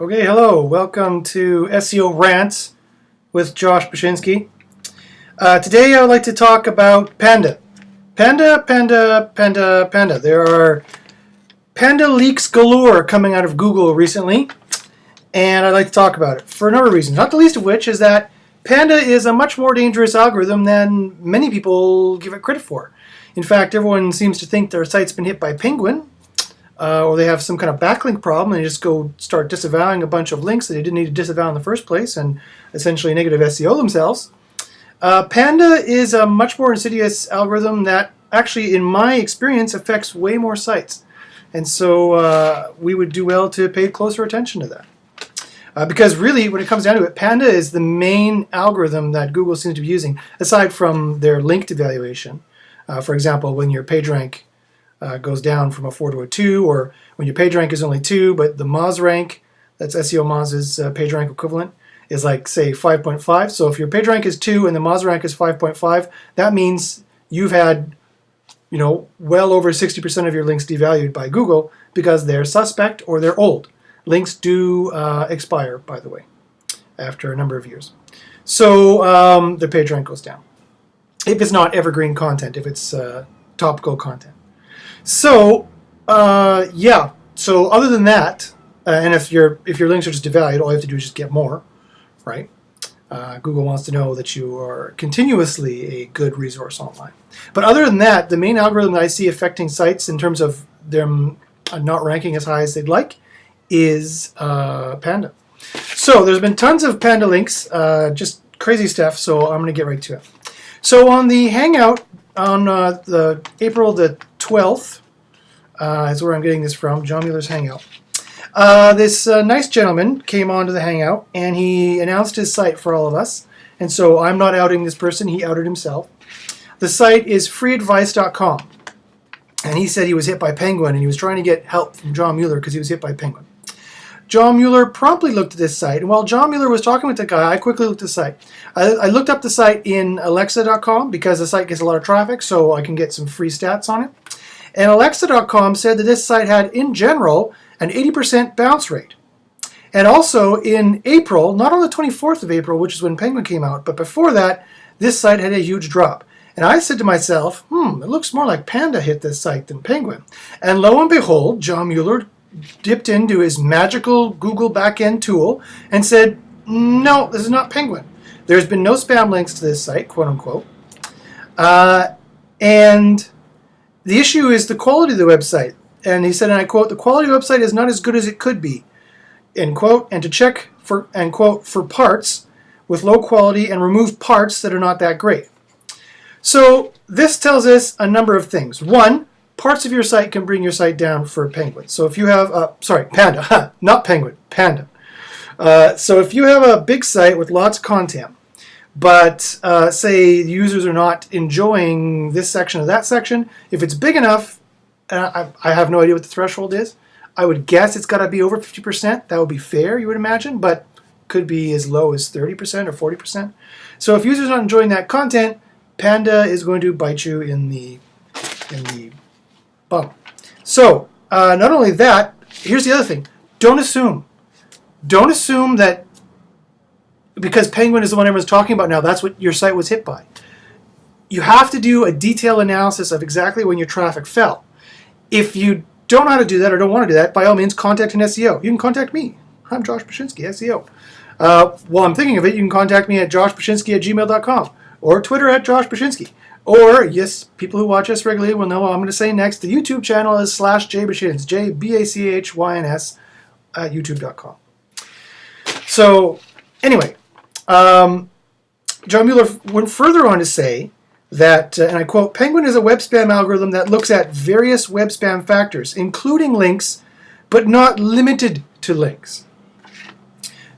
Okay, hello. Welcome to SEO Rants with Josh Bachynski. Today I would like to talk about Panda. Panda. There are Panda leaks galore coming out of Google recently, and I'd like to talk about it for a number of reasons, not the least of which is that Panda is a much more dangerous algorithm than many people give it credit for. In fact, everyone seems to think their site's been hit by Penguin, or they have some kind of backlink problem and they just go start disavowing a bunch of links that they didn't need to disavow in the first place and essentially negative SEO themselves. Panda is a much more insidious algorithm that actually, in my experience, affects way more sites. And so we would do well to pay closer attention to that. Because really, when it comes down to it, Panda is the main algorithm that Google seems to be using, aside from their linked evaluation. For example, when your PageRank goes down from a 4 to a 2, or when your PageRank is only 2, but the Moz rank, that's SEO Moz's PageRank equivalent, is like, say, 5.5. So if your PageRank is 2 and the Moz rank is 5.5, that means you've had, well over 60% of your links devalued by Google because they're suspect or they're old. Links do expire, by the way, after a number of years. So the PageRank goes down. If it's not evergreen content, if it's topical content. So, yeah. So other than that, and if your links are just devalued, all you have to do is just get more, right? Google wants to know that you are continuously a good resource online. But other than that, the main algorithm that I see affecting sites in terms of them not ranking as high as they'd like is Panda. So there's been tons of Panda links, just crazy stuff. So I'm going to get right to it. So on the Hangout on the April the 12th, is where I'm getting this from, John Mueller's Hangout. This nice gentleman came onto the Hangout and he announced his site for all of us. And so I'm not outing this person, he outed himself. The site is freeadvice.com. And he said he was hit by Penguin and he was trying to get help from John Mueller because he was hit by Penguin. John Mueller promptly looked at this site, and while John Mueller was talking with the guy, I quickly looked at the site. I looked up the site in alexa.com because the site gets a lot of traffic, so I can get some free stats on it. And alexa.com said that this site had, in general, an 80% bounce rate. And also in April, not on the 24th of April, which is when Penguin came out, but before that, this site had a huge drop. And I said to myself, it looks more like Panda hit this site than Penguin. And lo and behold, John Mueller dipped into his magical Google backend tool and said, no, this is not Penguin. There's been no spam links to this site, quote unquote. And the issue is the quality of the website. And he said, and I quote, the quality of the website is not as good as it could be, end quote, and to check for, end quote, for parts with low quality and remove parts that are not that great. So this tells us a number of things. One, parts of your site can bring your site down for Penguin. So if you have, Panda, not Penguin, Panda. So if you have a big site with lots of content, but say users are not enjoying this section or that section, if it's big enough, I have no idea what the threshold is. I would guess it's got to be over 50%. That would be fair, you would imagine, but could be as low as 30% or 40%. So if users are not enjoying that content, Panda is going to bite you in the bum. So not only that, here's the other thing. Don't assume that because Penguin is the one everyone's talking about now, that's what your site was hit by. You have to do a detailed analysis of exactly when your traffic fell. If you don't know how to do that or don't want to do that, by all means, contact an SEO. You can contact me. I'm Josh Bachynski, SEO. While I'm thinking of it, you can contact me at joshbachynski@gmail.com or Twitter at joshbachynski. Or, yes, people who watch us regularly will know what I'm going to say next. The YouTube channel is /jbachyns, JBACHYNS, at youtube.com. So, anyway, John Mueller went further on to say that, and I quote, Penguin is a web spam algorithm that looks at various web spam factors, including links, but not limited to links.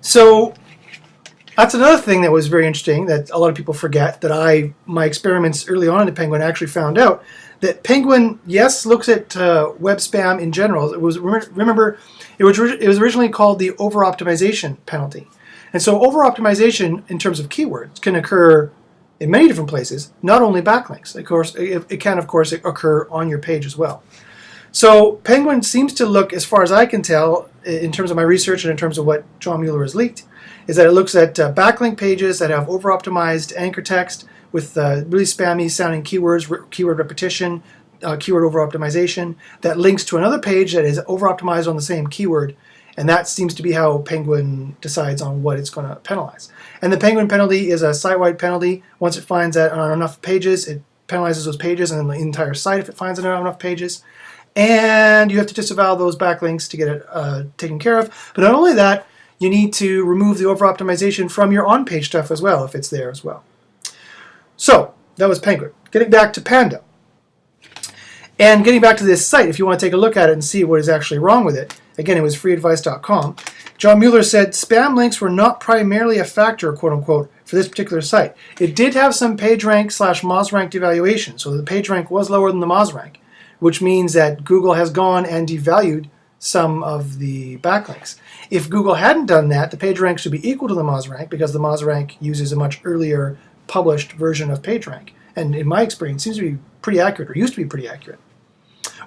So that's another thing that was very interesting that a lot of people forget, that my experiments early on in the Penguin actually found out, that Penguin, yes, looks at web spam in general. It was, remember, it was originally called the over-optimization penalty. And so over-optimization in terms of keywords can occur in many different places, not only backlinks. Of course, it can, of course, occur on your page as well. So Penguin seems to look, as far as I can tell, in terms of my research and in terms of what John Mueller has leaked, is that it looks at backlink pages that have over-optimized anchor text with really spammy sounding keywords, keyword repetition, keyword over-optimization, that links to another page that is over-optimized on the same keyword. And that seems to be how Penguin decides on what it's going to penalize. And the Penguin penalty is a site-wide penalty. Once it finds that on enough pages, it penalizes those pages and then the entire site if it finds it on enough pages. And you have to disavow those backlinks to get it taken care of. But not only that, you need to remove the over-optimization from your on-page stuff as well, if it's there as well. So, that was Penguin. Getting back to Panda. And getting back to this site, if you want to take a look at it and see what is actually wrong with it, again, it was freeadvice.com. John Mueller said spam links were not primarily a factor, quote unquote, for this particular site. It did have some PageRank / MozRank devaluation, so the PageRank was lower than the MozRank, which means that Google has gone and devalued some of the backlinks. If Google hadn't done that, the PageRank should be equal to the MozRank because the MozRank uses a much earlier published version of PageRank. And in my experience, it seems to be pretty accurate, or used to be pretty accurate.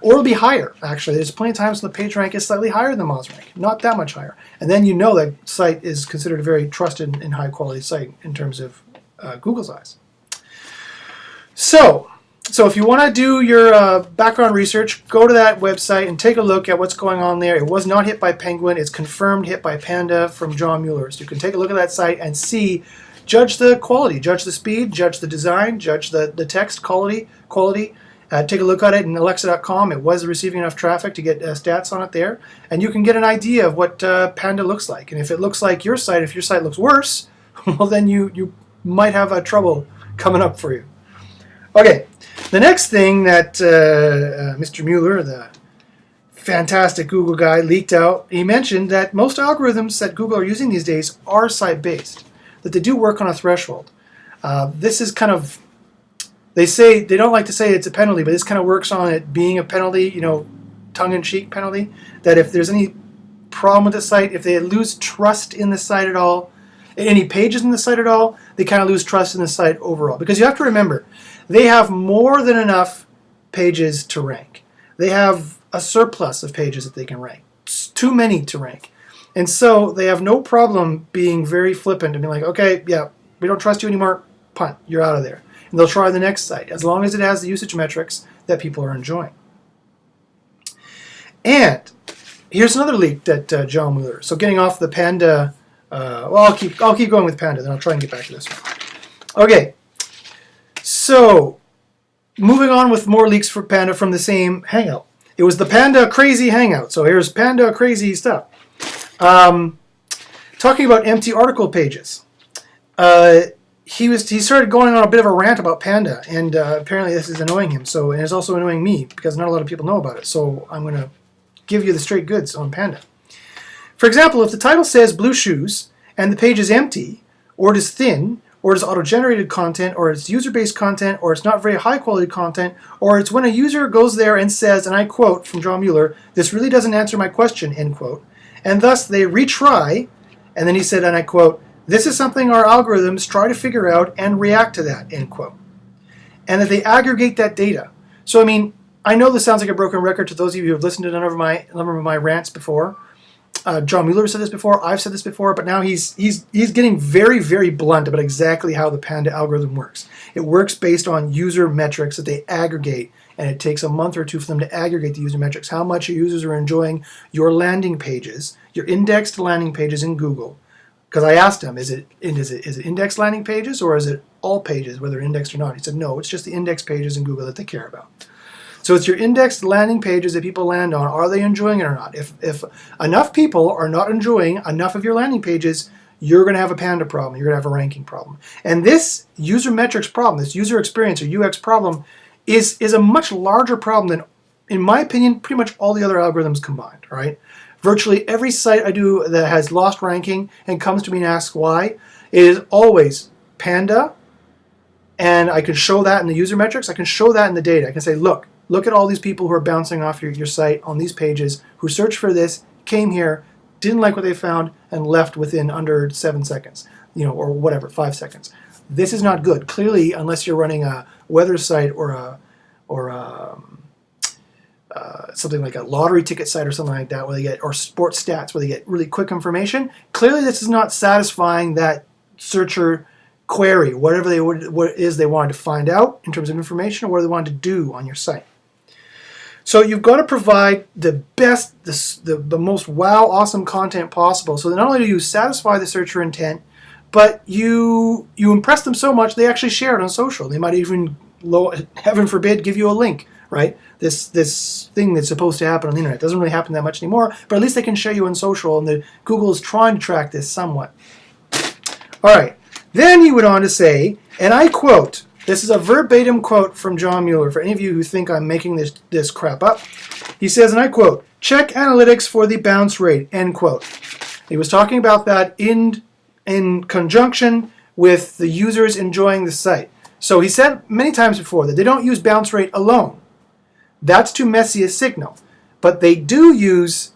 Or it'll be higher, actually. There's plenty of times when the PageRank is slightly higher than MozRank, not that much higher. And then you know that site is considered a very trusted and high-quality site in terms of Google's eyes. So if you want to do your background research, go to that website and take a look at what's going on there. It was not hit by Penguin. It's confirmed hit by Panda from John Mueller. So you can take a look at that site and see, judge the quality, judge the speed, judge the design, judge the text quality. Take a look at it in Alexa.com. It was receiving enough traffic to get stats on it there. And you can get an idea of what Panda looks like. And if it looks like your site, if your site looks worse, well, then you might have trouble coming up for you. Okay, the next thing that Mr. Mueller, the fantastic Google guy, leaked out, he mentioned that most algorithms that Google are using these days are site-based, that they do work on a threshold. This is kind of, they don't like to say it's a penalty, but this kind of works on it being a penalty, tongue-in-cheek penalty, that if there's any problem with the site, if they lose trust in the site at all, any pages in the site at all, they kind of lose trust in the site overall. Because you have to remember, they have more than enough pages to rank. They have a surplus of pages that they can rank. It's too many to rank. And so they have no problem being very flippant and being like, okay, yeah, we don't trust you anymore, punt, you're out of there. And they'll try the next site, as long as it has the usage metrics that people are enjoying. And here's another leak that John Mueller. So getting off the Panda, I'll keep going with Panda, then I'll try and get back to this one. Okay, so moving on with more leaks for Panda from the same Hangout. It was the Panda Crazy Hangout. So here's Panda Crazy stuff. Talking about empty article pages. He started going on a bit of a rant about Panda, and apparently this is annoying him. And it's also annoying me because not a lot of people know about it. So I'm going to give you the straight goods on Panda. For example, if the title says blue shoes and the page is empty, or it is thin, or it is auto-generated content, or it's user-based content, or it's not very high-quality content, or it's when a user goes there and says, and I quote from John Mueller, "This really doesn't answer my question," end quote, and thus they retry, and then he said, and I quote, "This is something our algorithms try to figure out and react to that," end quote. And that they aggregate that data. So, I mean, I know this sounds like a broken record to those of you who have listened to a number of my rants before. John Mueller said this before, I've said this before, but now he's getting very, very blunt about exactly how the Panda algorithm works. It works based on user metrics that they aggregate, and it takes a month or two for them to aggregate the user metrics, how much your users are enjoying your landing pages, your indexed landing pages in Google. Because I asked him, is it indexed landing pages or is it all pages, whether indexed or not? He said, no, it's just the indexed pages in Google that they care about. So it's your indexed landing pages that people land on. Are they enjoying it or not? If enough people are not enjoying enough of your landing pages, you're going to have a Panda problem. You're going to have a ranking problem. And this user metrics problem, this user experience or UX problem, is a much larger problem than, in my opinion, pretty much all the other algorithms combined. All right? Virtually every site I do that has lost ranking and comes to me and asks why, it is always Panda, and I can show that in the user metrics. I can show that in the data. I can say, look at all these people who are bouncing off your site on these pages, who searched for this, came here, didn't like what they found, and left within under 7 seconds, or whatever, 5 seconds. This is not good. Clearly, unless you're running a weather site or a something like a lottery ticket site or something like that, where they get, or sports stats, where they get really quick information. Clearly, this is not satisfying that searcher query, whatever what it is they wanted to find out in terms of information, or what they wanted to do on your site. So you've got to provide the best, the most wow, awesome content possible. So that not only do you satisfy the searcher intent, but you impress them so much they actually share it on social. They might even, heaven forbid, give you a link, right? This thing that's supposed to happen on the internet doesn't really happen that much anymore, but at least they can share you on social, and Google is trying to track this somewhat. All right. Then he went on to say, and I quote, this is a verbatim quote from John Mueller, for any of you who think I'm making this crap up. He says, and I quote, check analytics for the bounce rate, end quote. He was talking about that in conjunction with the users enjoying the site. So he said many times before that they don't use bounce rate alone. That's too messy a signal. But they do use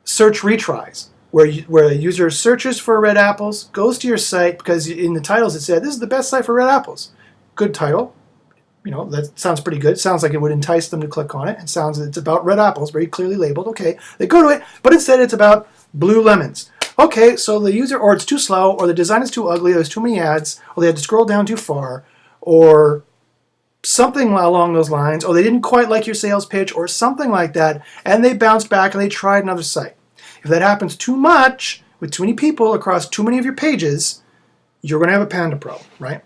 search retries, where a user searches for red apples, goes to your site, because in the titles it said, this is the best site for red apples. Good title. You know, that sounds pretty good. Sounds like it would entice them to click on it. It sounds it's about red apples, very clearly labeled. Okay, they go to it, but instead it's about blue lemons. Okay, so the user, or it's too slow, or the design is too ugly, or there's too many ads, or they had to scroll down too far, or something along those lines, or they didn't quite like your sales pitch, or something like that, and they bounced back and they tried another site. If that happens too much, with too many people across too many of your pages, you're going to have a Panda problem, right?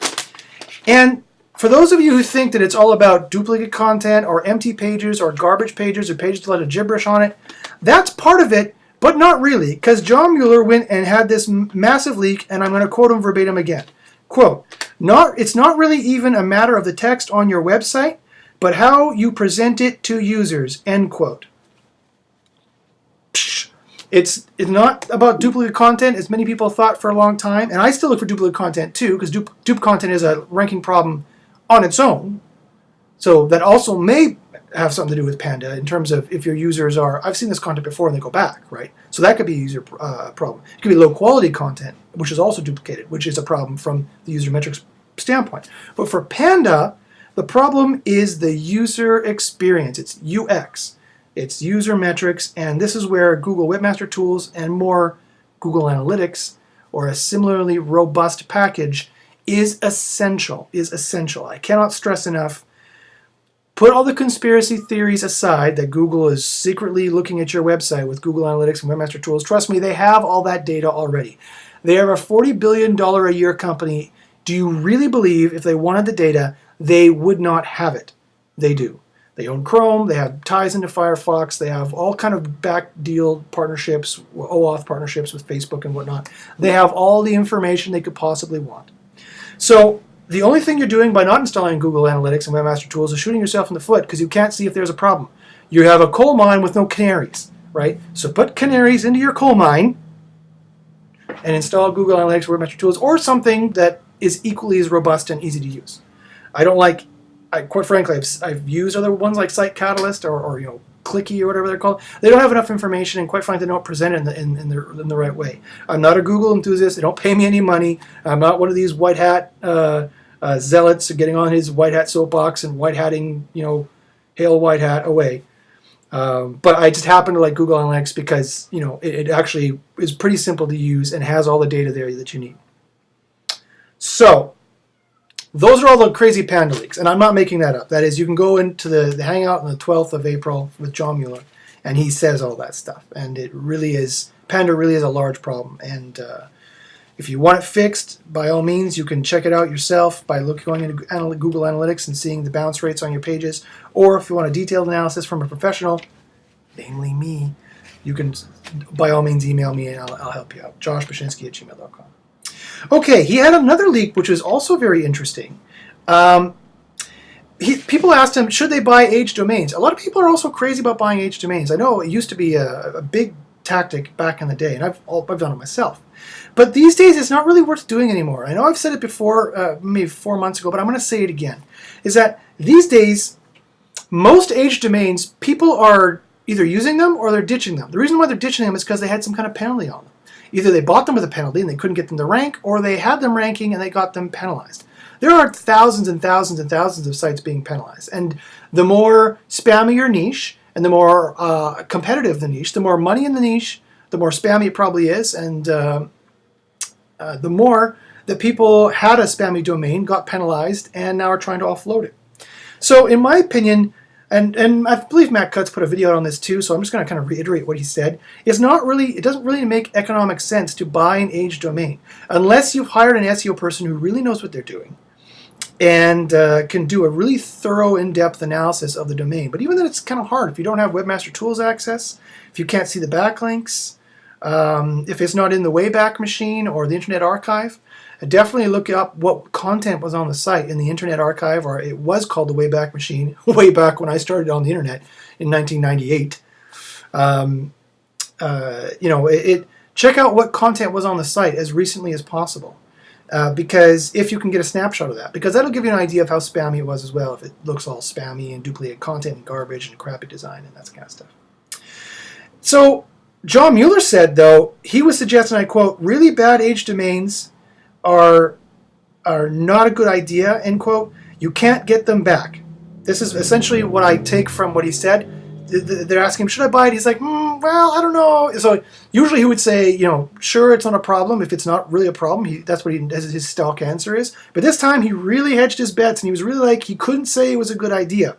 And for those of you who think that it's all about duplicate content, or empty pages, or garbage pages, or pages with a lot of gibberish on it, that's part of it, but not really, because John Mueller went and had this massive leak, and I'm going to quote him verbatim again. Quote, it's not really even a matter of the text on your website, but how you present it to users, end quote. It's not about duplicate content, as many people thought for a long time, and I still look for duplicate content too, because dupe content is a ranking problem on its own. So that also may have something to do with Panda in terms of if your users are, I've seen this content before and they go back, right? So that could be a user problem. It could be low quality content, which is also duplicated, which is a problem from the user metrics standpoint. But for Panda, the problem is the user experience. It's UX. It's user metrics, and this is where Google Webmaster Tools and more Google Analytics, or a similarly robust package, is essential. I cannot stress enough. Put all the conspiracy theories aside that Google is secretly looking at your website with Google Analytics and Webmaster Tools. Trust me, they have all that data already. They are a $40 billion a year company. Do you really believe if they wanted the data, they would not have it? They do. They own Chrome, they have ties into Firefox, they have all kind of back deal partnerships, OAuth partnerships with Facebook and whatnot. They have all the information they could possibly want. So the only thing you're doing by not installing Google Analytics and Webmaster Tools is shooting yourself in the foot, because you can't see if there's a problem. You have a coal mine with no canaries, right? So put canaries into your coal mine and install Google Analytics or Webmaster Tools, or something that is equally as robust and easy to use. Quite frankly, I've used other ones like Site Catalyst or Clicky or whatever they're called. They don't have enough information, and quite frankly, they don't present it in the right way. I'm not a Google enthusiast. They don't pay me any money. I'm not one of these white hat zealots getting on his white hat soapbox and white hatting, hail white hat away. But I just happen to like Google Analytics because it actually is pretty simple to use and has all the data there that you need. So those are all the crazy Panda leaks, and I'm not making that up. That is, you can go into the Hangout on the 12th of April with John Mueller, and he says all that stuff. And Panda really is a large problem. And if you want it fixed, by all means, you can check it out yourself by going into Google Analytics and seeing the bounce rates on your pages. Or if you want a detailed analysis from a professional, namely me, you can, by all means, email me and I'll help you out. joshbachynski@gmail.com. Okay, he had another leak which was also very interesting. People asked him, should they buy age domains? A lot of people are also crazy about buying age domains. I know it used to be a big tactic back in the day, and I've done it myself. But these days, it's not really worth doing anymore. I know I've said it before, maybe 4 months ago, but I'm going to say it again. Is that these days, most age domains, people are either using them or they're ditching them. The reason why they're ditching them is because they had some kind of penalty on them. Either they bought them with a penalty and they couldn't get them to rank, or they had them ranking and they got them penalized. There are thousands and thousands and thousands of sites being penalized. And the more spammy your niche, and the more competitive the niche, the more money in the niche, the more spammy it probably is, and the more that people had a spammy domain, got penalized, and now are trying to offload it. So in my opinion, and I believe Matt Cutts put a video out on this too, so I'm just going to kind of reiterate what he said. It doesn't really make economic sense to buy an aged domain unless you've hired an SEO person who really knows what they're doing and can do a really thorough, in-depth analysis of the domain. But even then, it's kind of hard if you don't have Webmaster Tools access, if you can't see the backlinks, if it's not in the Wayback Machine or the Internet Archive. Definitely look up what content was on the site in the Internet Archive, or it was called the Wayback Machine, way back when I started on the internet in 1998. Check out what content was on the site as recently as possible. Because if you can get a snapshot of that, because that'll give you an idea of how spammy it was as well, if it looks all spammy and duplicate content and garbage and crappy design and that kind of stuff. So John Mueller said, though, he was suggesting, I quote, really bad aged domains are not a good idea, end quote. You can't get them back. This is essentially what I take from what he said. They're asking him, should I buy it? He's like, well, I don't know. So usually he would say, sure, it's not a problem. If it's not really a problem, that's what his stock answer is. But this time he really hedged his bets, and he was really like, he couldn't say it was a good idea.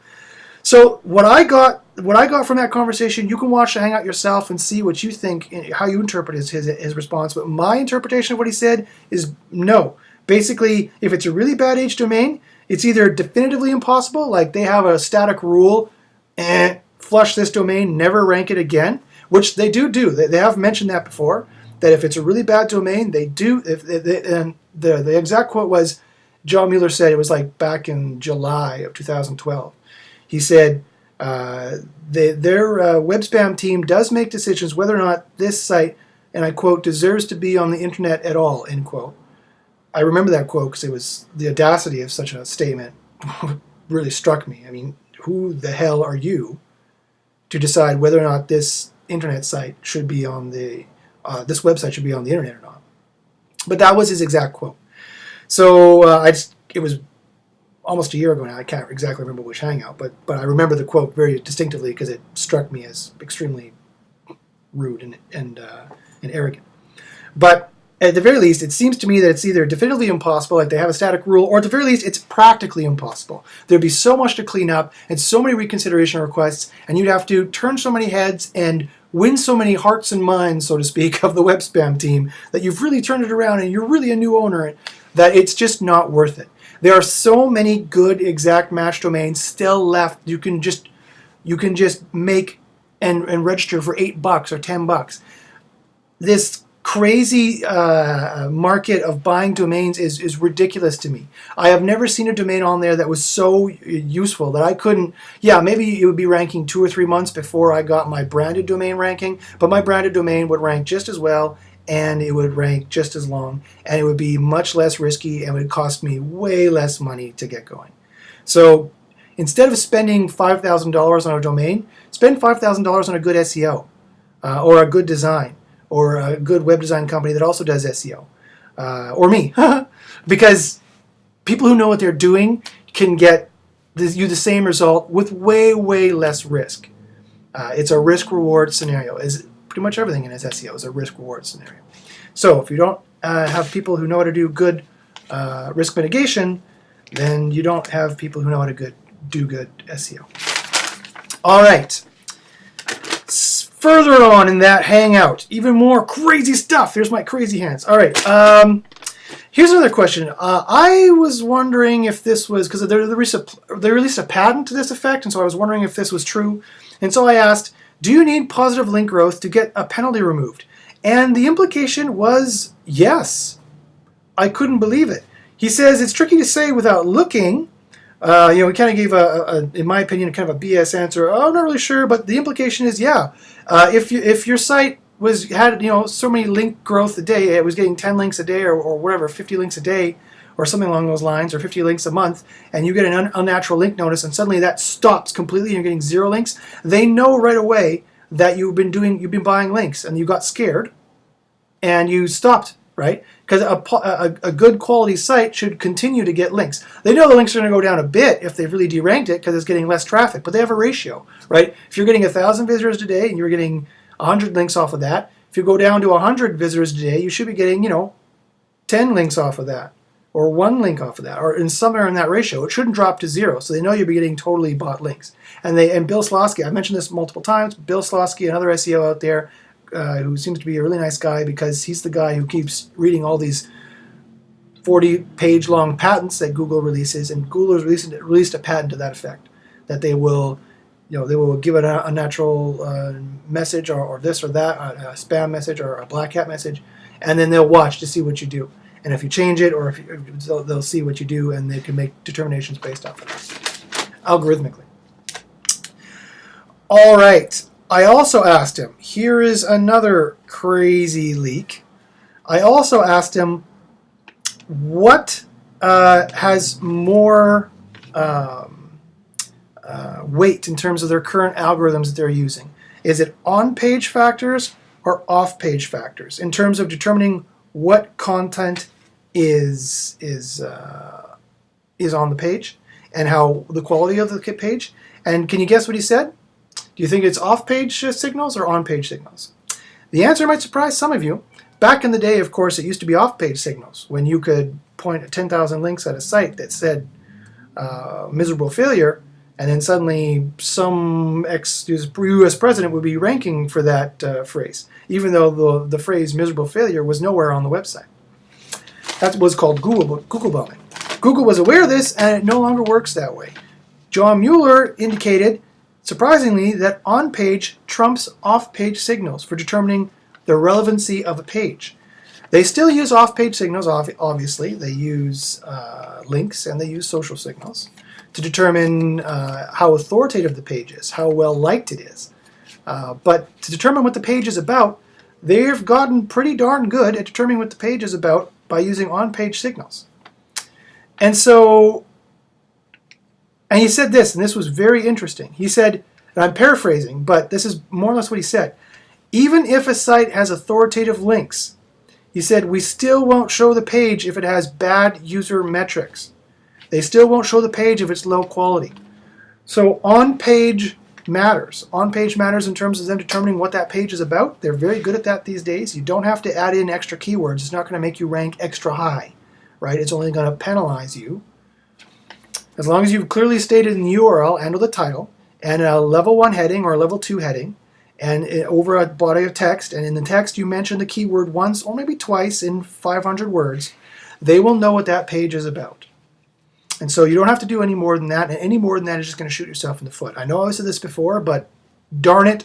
So what I got from that conversation, you can watch the Hangout yourself and see what you think, how you interpret his response. But my interpretation of what he said is no. Basically, if it's a really bad aged domain, it's either definitively impossible, like they have a static rule, and flush this domain, never rank it again, which they do. They have mentioned that before, that if it's a really bad domain, they do. And the exact quote was, John Mueller said, it was like back in July of 2012. He said, their web spam team does make decisions whether or not this site, and I quote, deserves to be on the internet at all, end quote. I remember that quote because it was the audacity of such a statement really struck me. I mean, who the hell are you to decide whether or not this internet site should be on this website should be on the internet or not? But that was his exact quote. So it was almost a year ago now. I can't exactly remember which Hangout, but I remember the quote very distinctively because it struck me as extremely rude and arrogant. But at the very least, it seems to me that it's either definitively impossible, like they have a static rule, or at the very least, it's practically impossible. There'd be so much to clean up and so many reconsideration requests, and you'd have to turn so many heads and win so many hearts and minds, so to speak, of the web spam team that you've really turned it around and you're really a new owner, that it's just not worth it. There are so many good exact match domains still left. You can just make and register for $8 or $10. This crazy market of buying domains is ridiculous to me. I have never seen a domain on there that was so useful that I couldn't, maybe it would be ranking 2 or 3 months before I got my branded domain ranking, but my branded domain would rank just as well, and it would rank just as long, and it would be much less risky, and it would cost me way less money to get going. So instead of spending $5,000 on a domain, spend $5,000 on a good SEO or a good design, or a good web design company that also does SEO, or me, because people who know what they're doing can get you the same result with way, way less risk. It's a risk-reward scenario. Is pretty much everything in SEO is a risk-reward scenario. So if you don't have people who know how to do good risk mitigation, then you don't have people who know how to do good SEO. All right. Further on in that Hangout, even more crazy stuff. Here's my crazy hands. All right. Here's another question. I was wondering if this was, because they released a patent to this effect, and so I was wondering if this was true. And so I asked, do you need positive link growth to get a penalty removed? And the implication was yes. I couldn't believe it. He says it's tricky to say without looking. He kind of gave in my opinion, a kind of a BS answer. Oh, I'm not really sure, but the implication is, yeah. If your site had so many link growth a day, it was getting 10 links a day or whatever, 50 links a day, or something along those lines, or 50 links a month, and you get an unnatural link notice, and suddenly that stops completely, and you're getting 0 links. They know right away that you've been buying links, and you got scared, and you stopped right? Because a good quality site should continue to get links. They know the links are going to go down a bit if they've really deranked it because it's getting less traffic, but they have a ratio, right? If you're getting 1,000 visitors today and you're getting 100 links off of that, if you go down to 100 visitors today, you should be getting, 10 links off of that, or 1 link off of that, or in somewhere in that ratio. It shouldn't drop to 0, so they know you'll be getting totally bought links. And Bill Slosky, I mentioned this multiple times, Bill Slosky, another SEO out there, who seems to be a really nice guy because he's the guy who keeps reading all these 40-page long patents that Google releases, and Google has released a patent to that effect, that they will, they will give it a natural message or this or that, a spam message or a black hat message, and then they'll watch to see what you do. And if you change it, or they'll see what you do, and they can make determinations based off of that, algorithmically. All right. I also asked him, here is another crazy leak. I also asked him what has more weight in terms of their current algorithms that they're using. Is it on-page factors or off-page factors in terms of determining what content is on the page and how the quality of the page? And can you guess what he said? Do you think it's off-page signals or on-page signals? The answer might surprise some of you. Back in the day, of course, it used to be off-page signals, when you could point at 10,000 links at a site that said miserable failure, and then suddenly some ex-US president would be ranking for that phrase, even though the phrase miserable failure was nowhere on the website. That was called Google bombing. Google was aware of this, and it no longer works that way. John Mueller indicated, surprisingly, that on-page trumps off-page signals for determining the relevancy of a page. They still use off-page signals, obviously. They use links and they use social signals to determine how authoritative the page is, how well liked it is. But to determine what the page is about, they've gotten pretty darn good at determining what the page is about by using on-page signals. And he said this, and this was very interesting. He said, and I'm paraphrasing, but this is more or less what he said. Even if a site has authoritative links, he said, we still won't show the page if it has bad user metrics. They still won't show the page if it's low quality. So on-page matters. On-page matters in terms of them determining what that page is about. They're very good at that these days. You don't have to add in extra keywords. It's not going to make you rank extra high, right? It's only going to penalize you. As long as you've clearly stated in the URL and or the title, and a level 1 heading or a level 2 heading, and over a body of text, and in the text you mention the keyword once or maybe twice in 500 words, they will know what that page is about. And so you don't have to do any more than that, and any more than that is just going to shoot yourself in the foot. I know I said this before, but darn it,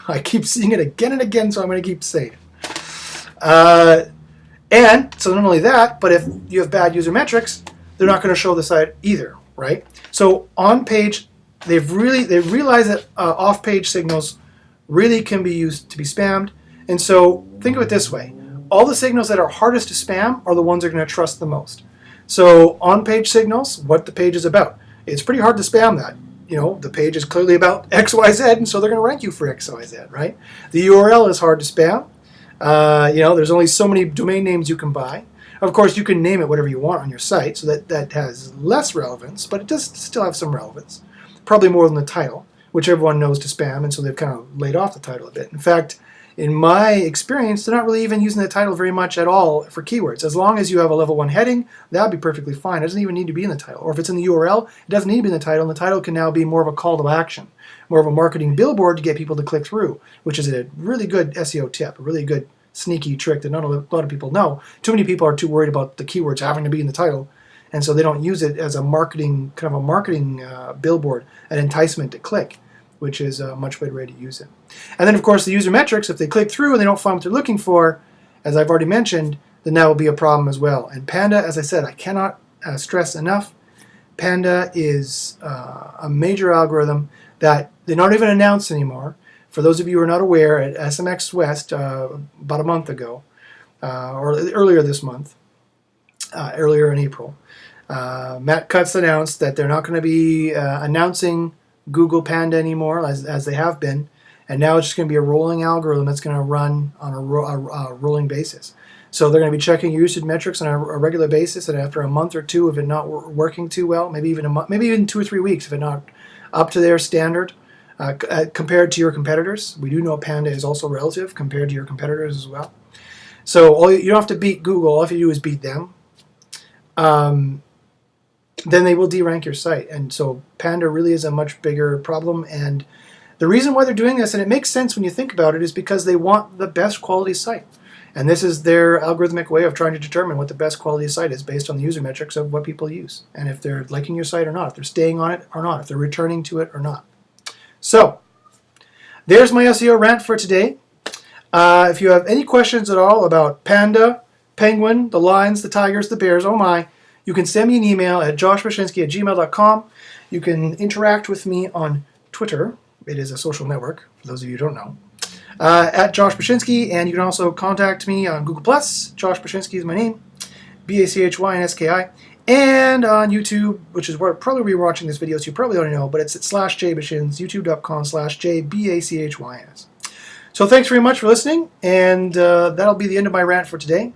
I keep seeing it again and again, so I'm going to keep saying it. And so not only that, but if you have bad user metrics, they're not going to show the site either, right? So on page, they've realized that off-page signals really can be used to be spammed. And so think of it this way. All the signals that are hardest to spam are the ones they're going to trust the most. So on-page signals, what the page is about. It's pretty hard to spam that. The page is clearly about XYZ, and so they're going to rank you for XYZ, right? The URL is hard to spam. There's only so many domain names you can buy. Of course, you can name it whatever you want on your site, so that has less relevance, but it does still have some relevance. Probably more than the title, which everyone knows to spam, and so they've kind of laid off the title a bit. In fact, in my experience, they're not really even using the title very much at all for keywords. As long as you have a level 1 heading, that would be perfectly fine. It doesn't even need to be in the title. Or if it's in the URL, it doesn't need to be in the title, and the title can now be more of a call to action, more of a marketing billboard to get people to click through, which is a really good SEO tip, a really good sneaky trick that not a lot of people know. Too many people are too worried about the keywords having to be in the title, and so they don't use it as a marketing billboard, an enticement to click, which is a much better way to use it. And then, of course, the user metrics, if they click through and they don't find what they're looking for, as I've already mentioned, then that will be a problem as well. And Panda, as I said, I cannot stress enough, Panda is a major algorithm that they don't even announce anymore. For those of you who are not aware, at SMX West about a month ago, or earlier this month, earlier in April, Matt Cutts announced that they're not going to be announcing Google Panda anymore, as they have been, And now it's just going to be a rolling algorithm that's going to run on a rolling basis. So they're going to be checking usage metrics on a regular basis, and after a month or two, if it's not working too well, maybe even a month, maybe even 2 or 3 weeks, if it's not up to their standard compared to your competitors. We do know Panda is also relative compared to your competitors as well. So you don't have to beat Google. All you have to do is beat them. Then they will derank your site. And so Panda really is a much bigger problem. And the reason why they're doing this, and it makes sense when you think about it, is because they want the best quality site. And this is their algorithmic way of trying to determine what the best quality site is based on the user metrics of what people use. And if they're liking your site or not, if they're staying on it or not, if they're returning to it or not. So, there's my SEO rant for today. If you have any questions at all about Panda, Penguin, the Lions, the Tigers, the Bears, oh my, you can send me an email at joshbachynski@gmail.com. You can interact with me on Twitter. It is a social network, for those of you who don't know. At Josh Bachynski, and you can also contact me on Google+. Josh Bachynski is my name, BACHYNSKI, and on YouTube, which is where probably we're watching this video, so you probably already know, but it's at /jbachins, youtube.com/jbachys. So thanks very much for listening, and that'll be the end of my rant for today.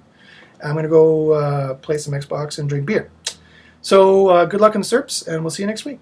I'm going to go play some Xbox and drink beer. So good luck in the SERPs, and we'll see you next week.